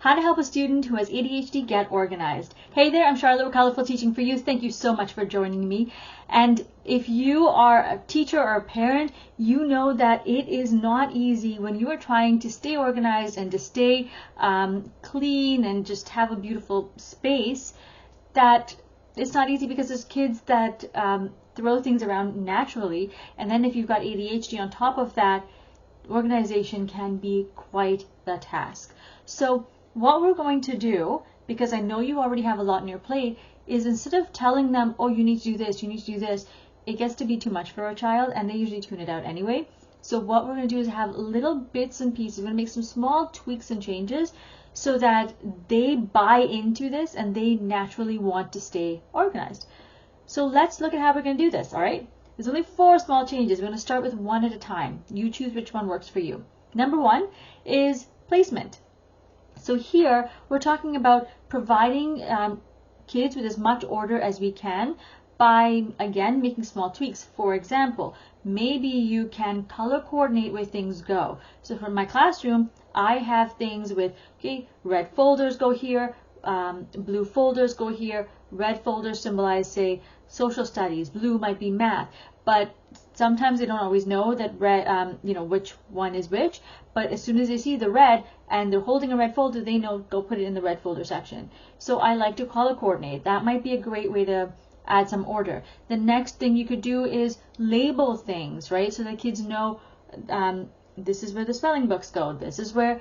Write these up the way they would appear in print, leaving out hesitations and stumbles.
How to help a student who has ADHD get organized. Hey there, I'm Charlotte with Colorful Teaching for You. Thank you so much for joining me. And if you are a teacher or a parent, you know that it is not easy when you are trying to stay organized and to stay clean and just have a beautiful space, that it's not easy because there's kids that throw things around naturally. And then if you've got ADHD on top of that, organization can be quite the task. So what we're going to do, because I know you already have a lot on your plate, is instead of telling them, oh, you need to do this, you need to do this, it gets to be too much for a child and they usually tune it out anyway. So what we're going to do is have little bits and pieces. We're going to make some small tweaks and changes so that they buy into this and they naturally want to stay organized. So let's look at how we're going to do this, all right? There's only 4 small changes. We're going to start with one at a time. You choose which one works for you. Number 1 is placement. So here we're talking about providing kids with as much order as we can by, again, making small tweaks. For example, maybe you can color coordinate where things go. So for my classroom, I have things with, okay, red folders go here, blue folders go here. Red folders symbolize, say, social studies. Blue might be math. But sometimes they don't always know that red, which one is which. But as soon as they see the red and they're holding a red folder, they know go put it in the red folder section. So I like to color coordinate. That might be a great way to add some order. The next thing you could do is label things, right? So that kids know this is where the spelling books go. This is where,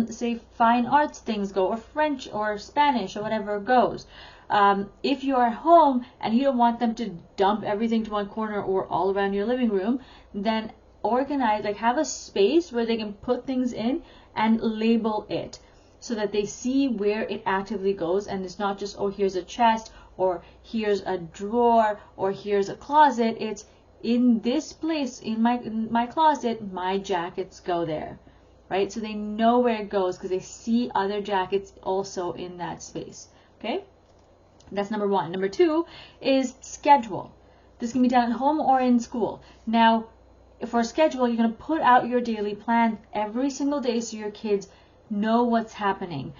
say, fine arts things go, or French or Spanish or whatever goes. If you're at home and you don't want them to dump everything to one corner or all around your living room, then organize, like have a space where they can put things in and label it so that they see where it actively goes, and it's not just, oh, here's a chest or here's a drawer or here's a closet. It's in this place in my closet, my jackets go there, right? So they know where it goes because they see other jackets also in that space. Okay, that's number 1. Number 2 is schedule. This can be done at home or in school. Now, for a schedule, you're going to put out your daily plan every single day so your kids know what's happening.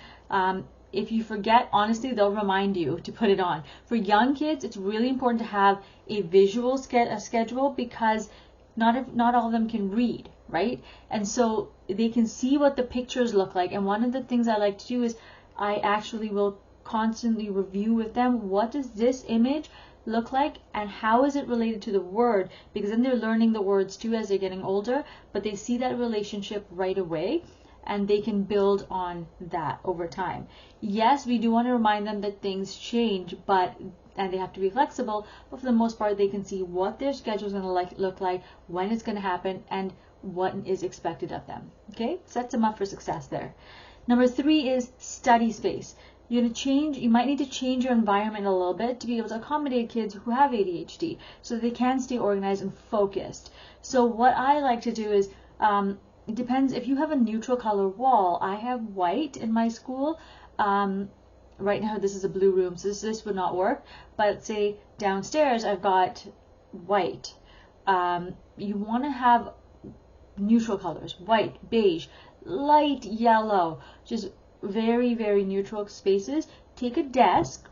If you forget, honestly, they'll remind you to put it on. For young kids, it's really important to have a visual schedule because not all of them can read, right? And so they can see what the pictures look like. And one of the things I like to do is I actually will constantly review with them, what does this image look like and how is it related to the word, because then they're learning the words too as they're getting older, but they see that relationship right away and they can build on that over time. Yes, we do want to remind them that things change, and they have to be flexible, but for the most part they can see what their schedule is going to look like, when it's going to happen, and what is expected of them. Okay, sets them up for success there. Number 3 is study space. You might need to change your environment a little bit to be able to accommodate kids who have ADHD so that they can stay organized and focused. So what I like to do is, it depends. If you have a neutral color wall, I have white in my school. Right now this is a blue room, so this would not work. But say downstairs I've got white. You want to have neutral colors: white, beige, light yellow, just very, very neutral spaces. Take a desk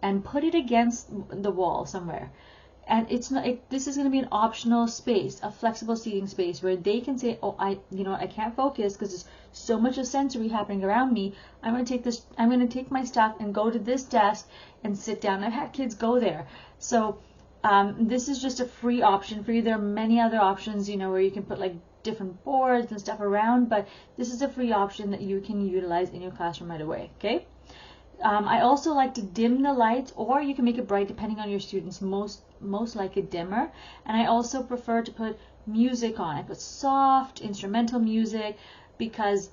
and put it against the wall somewhere. And it's not, this is going to be an optional space, a flexible seating space where they can say, oh, I can't focus because there's so much of sensory happening around me. I'm going to take my stuff and go to this desk and sit down. I've had kids go there. So this is just a free option for you. There are many other options, where you can put like different boards and stuff around, but this is a free option that you can utilize in your classroom right away. Okay. I also like to dim the lights, or you can make it bright depending on your students. Most like it dimmer. And I also prefer to put music on. I put soft instrumental music, because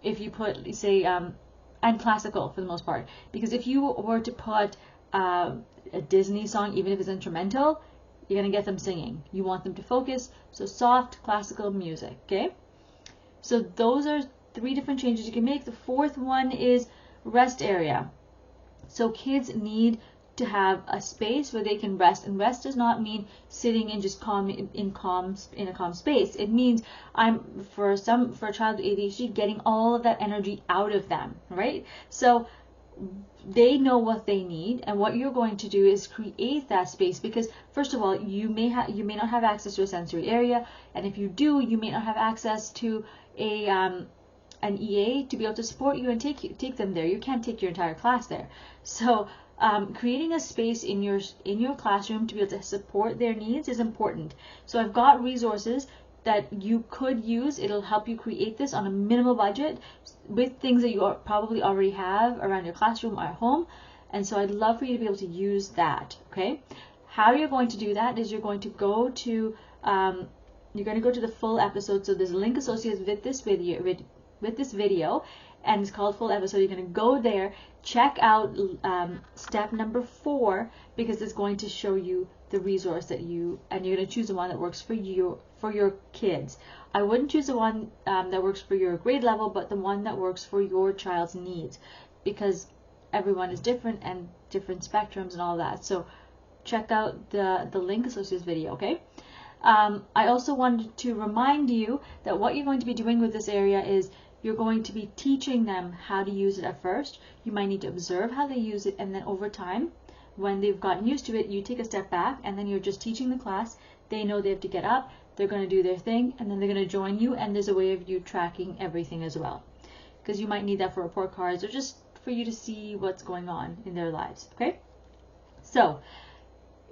if you put, say, and classical for the most part, because if you were to put a Disney song, even if it's instrumental, you're going to get them singing. You want them to focus, so soft classical music. Okay, so those are 3 different changes you can make. The 4th one is rest area. So kids need to have a space where they can rest. And rest does not mean sitting and just in a calm space. It means for a child with ADHD, getting all of that energy out of them, right? So they know what they need, and what you're going to do is create that space, because first of all, you may not have access to a sensory area, and if you do, you may not have access to an EA to be able to support you and take them there. You can't take your entire class there. So creating a space in your classroom to be able to support their needs is important. So I've got resources that you could use. It'll help you create this on a minimal budget with things that you probably already have around your classroom or at home. And so I'd love for you to be able to use that. Okay, how you're going to do that is you're going to go to the full episode. So there's a link associated with this video, and it's called full episode. You're going to go there, check out step number 4, because it's going to show you the resource and you're going to choose the one that works for your kids. I wouldn't choose the one that works for your grade level, but the one that works for your child's needs, because everyone is different and different spectrums and all that. So check out the link associated with this video, okay? I also wanted to remind you that what you're going to be doing with this area is you're going to be teaching them how to use it at first. You might need to observe how they use it, and then over time, when they've gotten used to it, you take a step back, and then you're just teaching the class. They know they have to get up, they're going to do their thing, and then they're going to join you, and there's a way of you tracking everything as well, because you might need that for report cards or just for you to see what's going on in their lives. Okay, so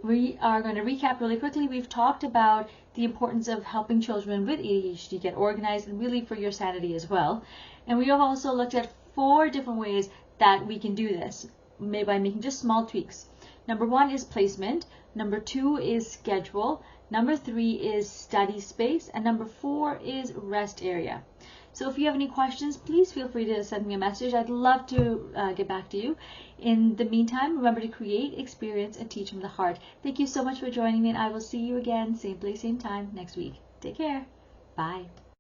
we are going to recap really quickly. We've talked about the importance of helping children with ADHD get organized, and really for your sanity as well. And we have also looked at 4 different ways that we can do this, by making just small tweaks. Number 1 is placement. Number 2 is schedule. Number 3 is study space. And number 4 is rest area. So if you have any questions, please feel free to send me a message. I'd love to get back to you. In the meantime, remember to create, experience, and teach from the heart. Thank you so much for joining me, and I will see you again, same place, same time, next week. Take care. Bye.